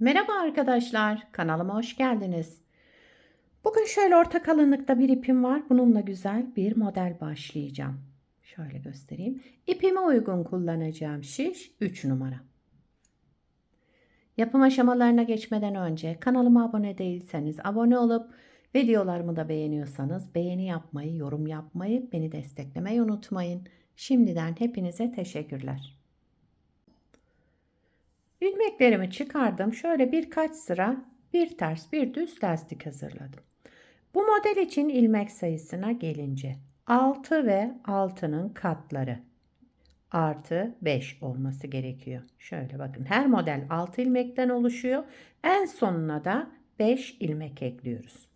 Merhaba arkadaşlar, kanalıma hoş geldiniz. Bugün şöyle orta kalınlıkta bir ipim var. Bununla güzel bir model başlayacağım. Şöyle göstereyim. İpime uygun kullanacağım şiş 3 numara. Yapım aşamalarına geçmeden önce kanalıma abone değilseniz abone olup videolarımı da beğeniyorsanız beğeni yapmayı, yorum yapmayı, beni desteklemeyi unutmayın. Şimdiden hepinize teşekkürler. İlmeklerimi çıkardım. Şöyle birkaç sıra bir ters bir düz lastik hazırladım. Bu model için ilmek sayısına gelince 6 ve 6'nın katları artı 5 olması gerekiyor. Şöyle bakın, her model 6 ilmekten oluşuyor. En sonuna da 5 ilmek ekliyoruz.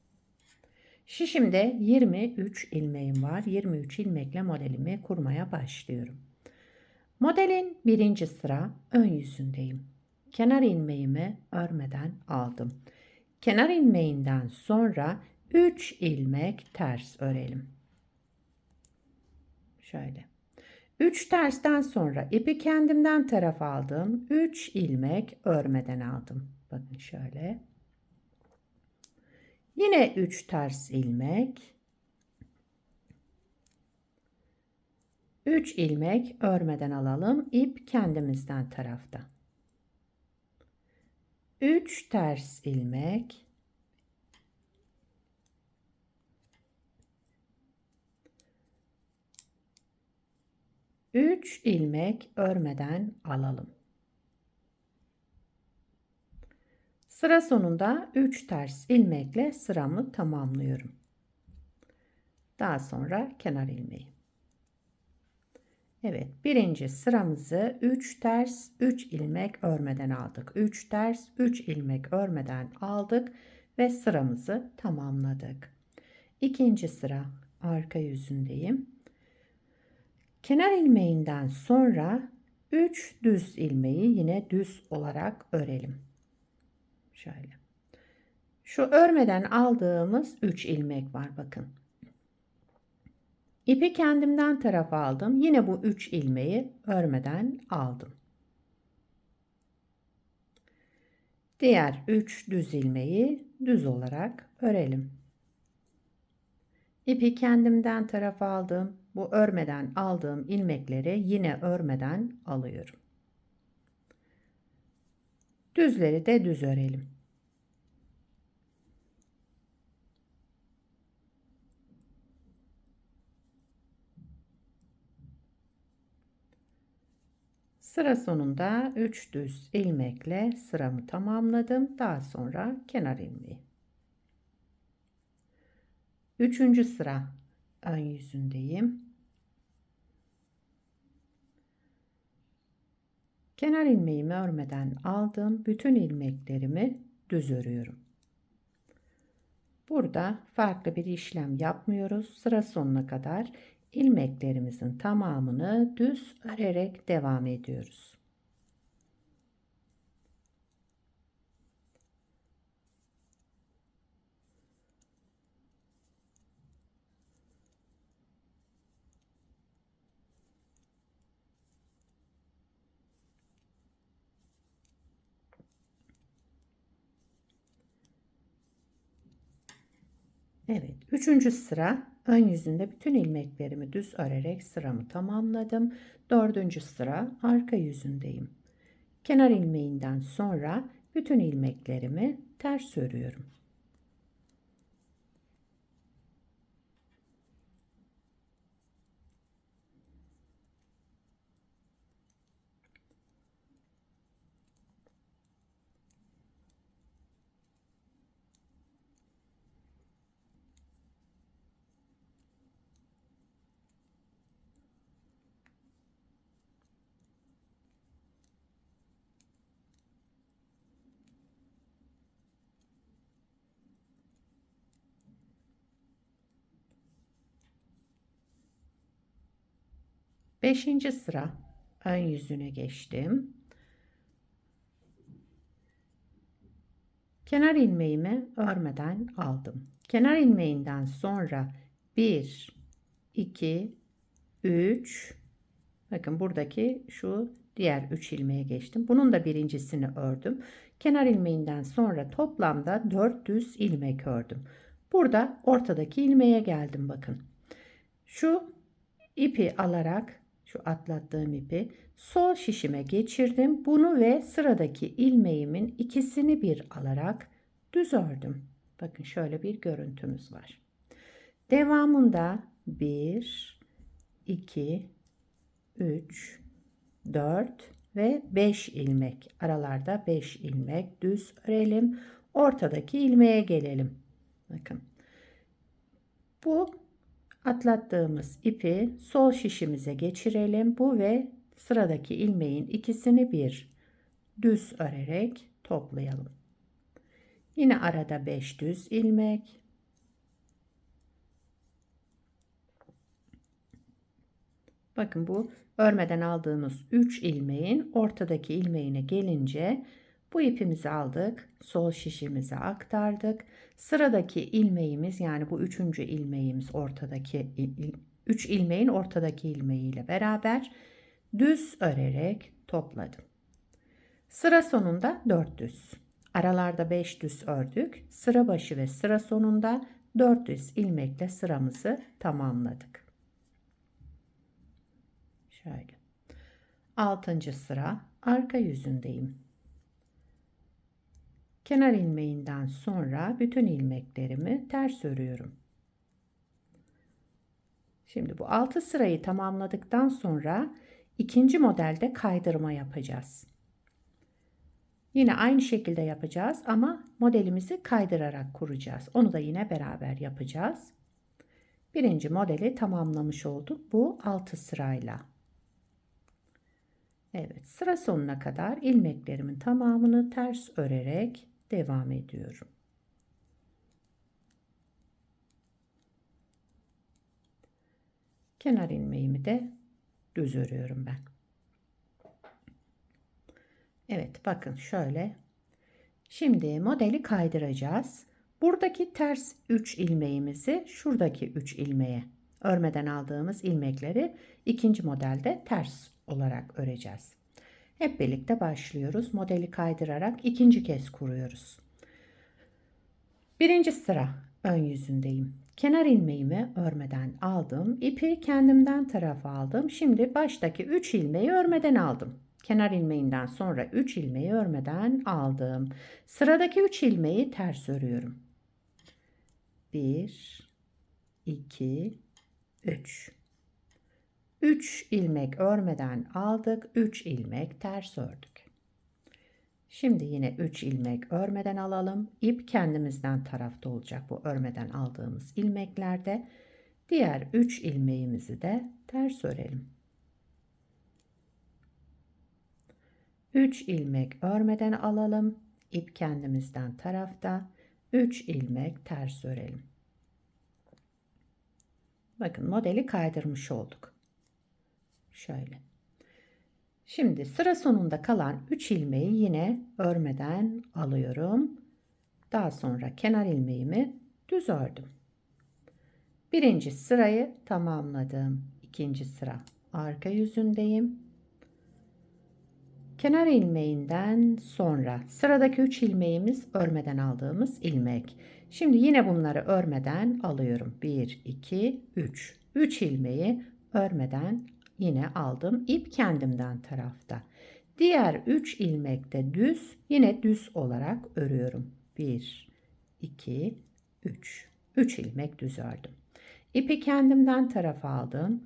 Şişimde 23 ilmeğim var. 23 ilmekle modelimi kurmaya başlıyorum. Modelin birinci sıra ön yüzündeyim. Kenar ilmeğimi örmeden aldım. Kenar ilmeğinden sonra 3 ilmek ters örelim. Şöyle. 3 tersten sonra ipi kendimden tarafa aldım. 3 ilmek örmeden aldım. Bakın şöyle. Yine 3 ters ilmek. 3 ilmek örmeden alalım. İp kendimizden tarafta. 3 ters ilmek. 3 ilmek örmeden alalım. Sıra sonunda 3 ters ilmekle sıramı tamamlıyorum. Daha sonra kenar ilmeği. Evet, birinci sıramızı 3 ters 3 ilmek örmeden aldık. 3 ters 3 ilmek örmeden aldık ve sıramızı tamamladık. İkinci sıra arka yüzündeyim. Kenar ilmeğinden sonra 3 düz ilmeği yine düz olarak örelim. Şöyle. Şu örmeden aldığımız 3 ilmek var, bakın. İpi kendimden tarafa aldım. Yine bu 3 ilmeği örmeden aldım. Diğer 3 düz ilmeği düz olarak örelim. İpi kendimden tarafa aldım. Bu örmeden aldığım ilmekleri yine örmeden alıyorum. Düzleri de düz örelim. Sıra sonunda 3 düz ilmekle sıramı tamamladım. Daha sonra kenar ilmeği. Üçüncü sıra ön yüzündeyim. Kenar ilmeğimi örmeden aldım. Bütün ilmeklerimi düz örüyorum. Burada farklı bir işlem yapmıyoruz. Sıra sonuna kadar ilmeklerimizin tamamını düz örerek devam ediyoruz. Evet, üçüncü sıra ön yüzünde bütün ilmeklerimi düz örerek sıramı tamamladım. Dördüncü sıra arka yüzündeyim. Kenar ilmeğinden sonra bütün ilmeklerimi ters örüyorum. Beşinci sıra ön yüzüne geçtim. Kenar ilmeğimi örmeden aldım. Kenar ilmeğinden sonra 1, 2, 3, bakın buradaki şu Diğer 3 ilmeğe geçtim. Bunun da birincisini ördüm. Kenar ilmeğinden sonra toplamda 4 düz ilmek ördüm. Burada ortadaki ilmeğe geldim bakın. Şu ipi alarak, şu atlattığım ipi sol şişime geçirdim. Bunu ve sıradaki ilmeğimin ikisini bir alarak düz ördüm. Bakın şöyle bir görüntümüz var. Devamında 1, 2, 3, 4 ve 5 ilmek. Aralarda 5 ilmek düz örelim. Ortadaki ilmeğe gelelim. Bakın. Bu atlattığımız ipi sol şişimize geçirelim. Bu ve sıradaki ilmeğin ikisini bir düz örerek toplayalım. Yine arada 5 düz ilmek. Bakın bu örmeden aldığımız 3 ilmeğin ortadaki ilmeğine gelince bu ipimizi aldık. Sol şişimize aktardık. Sıradaki ilmeğimiz, yani bu 3. ilmeğimiz, ortadaki 3 ilmeğin ortadaki ilmeğiyle beraber düz örerek topladım. Sıra sonunda 4 düz. Aralarda 5 düz ördük. Sıra başı ve sıra sonunda 4 düz ilmekle sıramızı tamamladık. Şöyle. 6. sıra arka yüzündeyim. Kenar ilmeğinden sonra bütün ilmeklerimi ters örüyorum. Şimdi bu 6 sırayı tamamladıktan sonra ikinci modelde kaydırma yapacağız. Yine aynı şekilde yapacağız ama modelimizi kaydırarak kuracağız. Onu da yine beraber yapacağız. Birinci modeli tamamlamış olduk bu 6 sırayla. Evet, sıra sonuna kadar ilmeklerimin tamamını ters örerek devam ediyorum. Kenar ilmeğimi de düz örüyorum ben. Evet, bakın şöyle. Şimdi modeli kaydıracağız. Buradaki ters 3 ilmeğimizi şuradaki 3 ilmeğe, örmeden aldığımız ilmekleri ikinci modelde ters olarak öreceğiz. Hep birlikte başlıyoruz. Modeli kaydırarak ikinci kez kuruyoruz. Birinci sıra ön yüzündeyim. Kenar ilmeğimi örmeden aldım. İpi kendimden tarafa aldım. Şimdi baştaki 3 ilmeği örmeden aldım. Kenar ilmeğinden sonra 3 ilmeği örmeden aldım. Sıradaki 3 ilmeği ters örüyorum. 1, 2, 3. 3 ilmek örmeden aldık. 3 ilmek ters ördük. Şimdi yine 3 ilmek örmeden alalım. İp kendimizden tarafta olacak bu örmeden aldığımız ilmeklerde. Diğer 3 ilmeğimizi de ters örelim. 3 ilmek örmeden alalım. İp kendimizden tarafta. 3 ilmek ters örelim. Bakın modeli kaydırmış olduk. Şöyle. Şimdi sıra sonunda kalan 3 ilmeği yine örmeden alıyorum. Daha sonra kenar ilmeğimi düz ördüm. Birinci sırayı tamamladım. İkinci sıra arka yüzündeyim. Kenar ilmeğinden sonra sıradaki 3 ilmeğimiz örmeden aldığımız ilmek. Şimdi yine bunları örmeden alıyorum. 1, 2, 3. 3 ilmeği örmeden yine aldım. İp kendimden tarafta. Diğer 3 ilmek de düz, yine düz olarak örüyorum. 1, 2, 3. 3 ilmek düz ördüm. İpi kendimden tarafa aldım.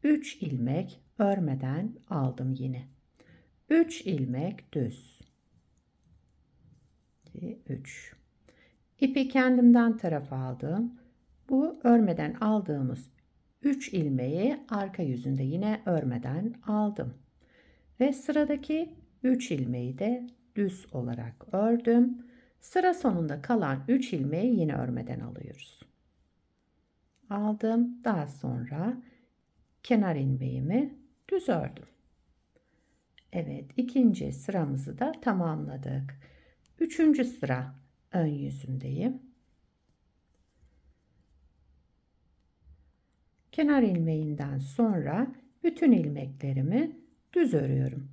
3 ilmek örmeden aldım yine. 3 ilmek düz. 2, 3. İpi kendimden tarafa aldım. Bu örmeden aldığımız 3 ilmeği arka yüzünde yine örmeden aldım. Ve sıradaki 3 ilmeği de düz olarak ördüm. Sıra sonunda kalan 3 ilmeği yine örmeden alıyoruz. Aldım. Daha sonra kenar ilmeğimi düz ördüm. Evet, ikinci sıramızı da tamamladık. Üçüncü sıra ön yüzündeyim. Kenar ilmeğinden sonra bütün ilmeklerimi düz örüyorum.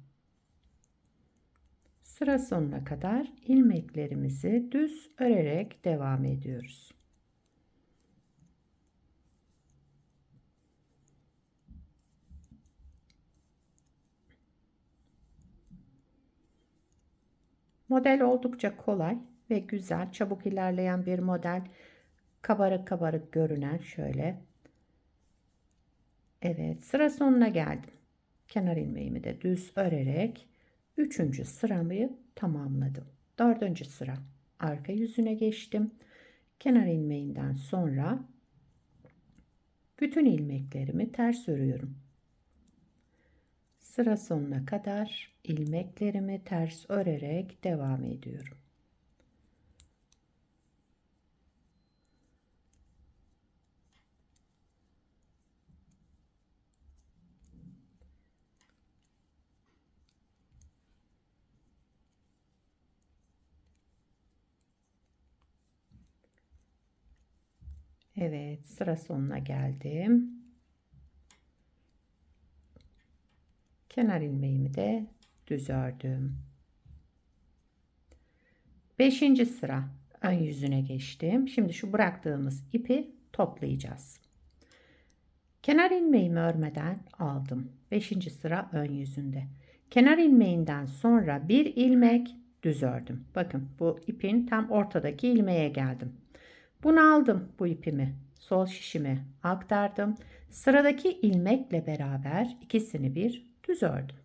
Sıra sonuna kadar ilmeklerimizi düz örerek devam ediyoruz. Model oldukça kolay ve güzel, çabuk ilerleyen bir model. Kabarık kabarık görünen şöyle. Evet, sıra sonuna geldim. Kenar ilmeğimi de düz örerek 3. sıramı tamamladım. 4. sıra arka yüzüne geçtim. Kenar ilmeğinden sonra bütün ilmeklerimi ters örüyorum. Sıra sonuna kadar ilmeklerimi ters örerek devam ediyorum. Evet, sıra sonuna geldim. Kenar ilmeğimi de düz ördüm. 5. sıra ön yüzüne geçtim. Şimdi şu bıraktığımız ipi toplayacağız. Kenar ilmeğimi örmeden aldım. 5. sıra ön yüzünde. Kenar ilmeğinden sonra bir ilmek düz ördüm. Bakın bu ipin tam ortadaki ilmeğe geldim. Bunu aldım, bu ipimi sol şişime aktardım. Sıradaki ilmekle beraber ikisini bir düz ördüm.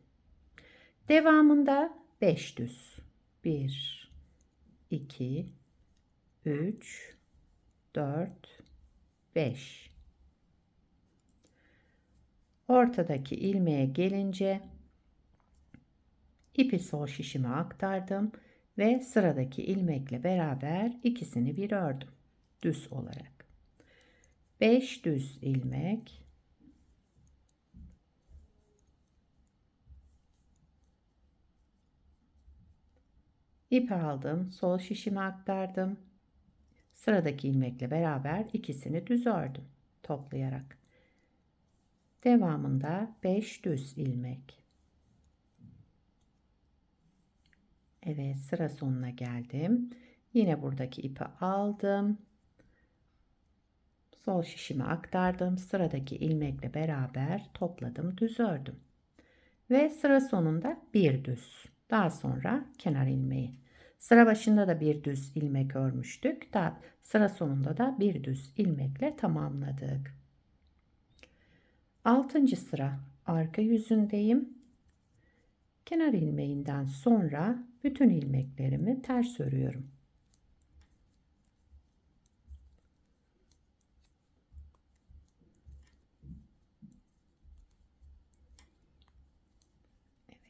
Devamında 5 düz. 1, 2, 3, 4, 5. Ortadaki ilmeğe gelince ipi sol şişime aktardım ve sıradaki ilmekle beraber ikisini bir ördüm düz olarak. 5 düz ilmek, ip aldım, sol şişime aktardım. Sıradaki ilmekle beraber ikisini düz ördüm toplayarak. Devamında 5 düz ilmek. Evet, sıra sonuna geldim. Yine buradaki ipi aldım. Sol şişime aktardım. Sıradaki ilmekle beraber topladım, düz ördüm. Ve sıra sonunda bir düz. Daha sonra kenar ilmeği. Sıra başında da bir düz ilmek örmüştük. Daha sıra sonunda da bir düz ilmekle tamamladık. 6. sıra arka yüzündeyim. Kenar ilmeğinden sonra bütün ilmeklerimi ters örüyorum.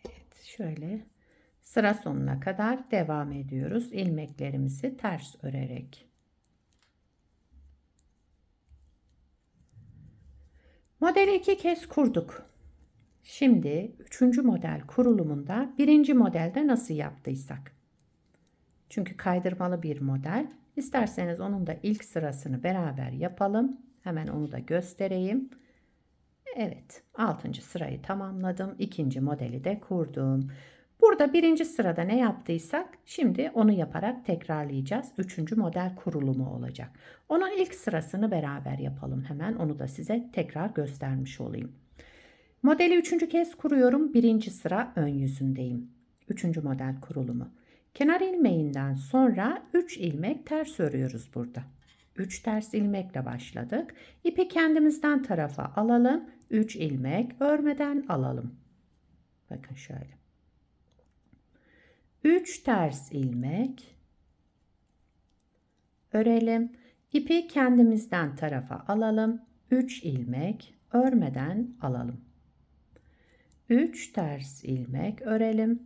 Evet, şöyle sıra sonuna kadar devam ediyoruz. İlmeklerimizi ters örerek. Modeli 2 kez kurduk. Şimdi 3. model kurulumunda 1. modelde nasıl yaptıysak. Çünkü kaydırmalı bir model. İsterseniz onun da ilk sırasını beraber yapalım. Hemen onu da göstereyim. Evet, 6. sırayı tamamladım. 2. modeli de kurdum. Burada 1. sırada ne yaptıysak şimdi onu yaparak tekrarlayacağız. 3. model kurulumu olacak. Onun ilk sırasını beraber yapalım hemen. Onu da size tekrar göstermiş olayım. Modeli 3. kez kuruyorum. 1. sıra ön yüzündeyim. 3. model kurulumu. Kenar ilmeğinden sonra 3 ilmek ters örüyoruz burada. 3 ters ilmekle başladık. İpi kendimizden tarafa alalım. 3 ilmek örmeden alalım. Bakın şöyle. 3 ters ilmek örelim. İpi kendimizden tarafa alalım. 3 ilmek örmeden alalım. 3 ters ilmek örelim.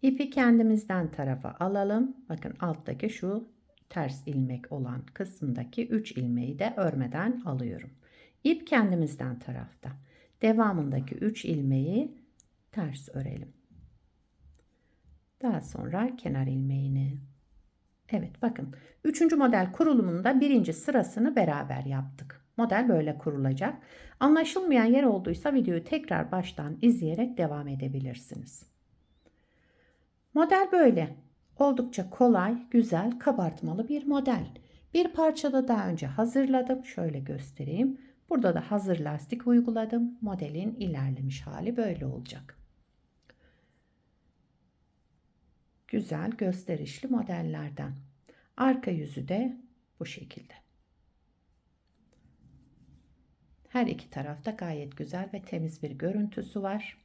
İpi kendimizden tarafa alalım. Bakın alttaki şu ters ilmek olan kısımdaki 3 ilmeği de örmeden alıyorum. İp kendimizden tarafta. Devamındaki 3 ilmeği ters örelim. Daha sonra kenar ilmeğini. Evet bakın 3. model kurulumunda 1. sırasını beraber yaptık. Model böyle kurulacak. Anlaşılmayan yer olduysa videoyu tekrar baştan izleyerek devam edebilirsiniz. Model böyle. Oldukça kolay, güzel, kabartmalı bir model. Bir parçada daha önce hazırladım. Şöyle göstereyim. Burada da hazır lastik uyguladım. Modelin ilerlemiş hali böyle olacak. Güzel, gösterişli modellerden. Arka yüzü de bu şekilde. Her iki tarafta gayet güzel ve temiz bir görüntüsü var.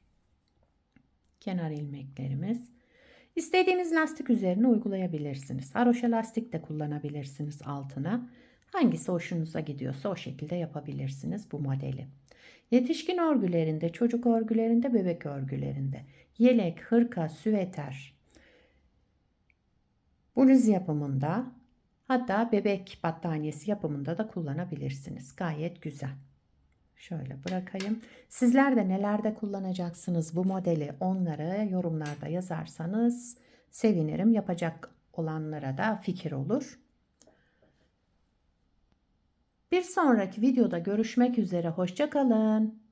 Kenar ilmeklerimiz. İstediğiniz lastik üzerine uygulayabilirsiniz. Haroşa lastik de kullanabilirsiniz altına. Hangisi hoşunuza gidiyorsa o şekilde yapabilirsiniz bu modeli. Yetişkin örgülerinde, çocuk örgülerinde, bebek örgülerinde, yelek, hırka, süveter, bluz yapımında, hatta bebek battaniyesi yapımında da kullanabilirsiniz. Gayet güzel. Şöyle bırakayım. Sizler de nelerde kullanacaksınız bu modeli, onları yorumlarda yazarsanız sevinirim. Yapacak olanlara da fikir olur. Bir sonraki videoda görüşmek üzere. Hoşça kalın.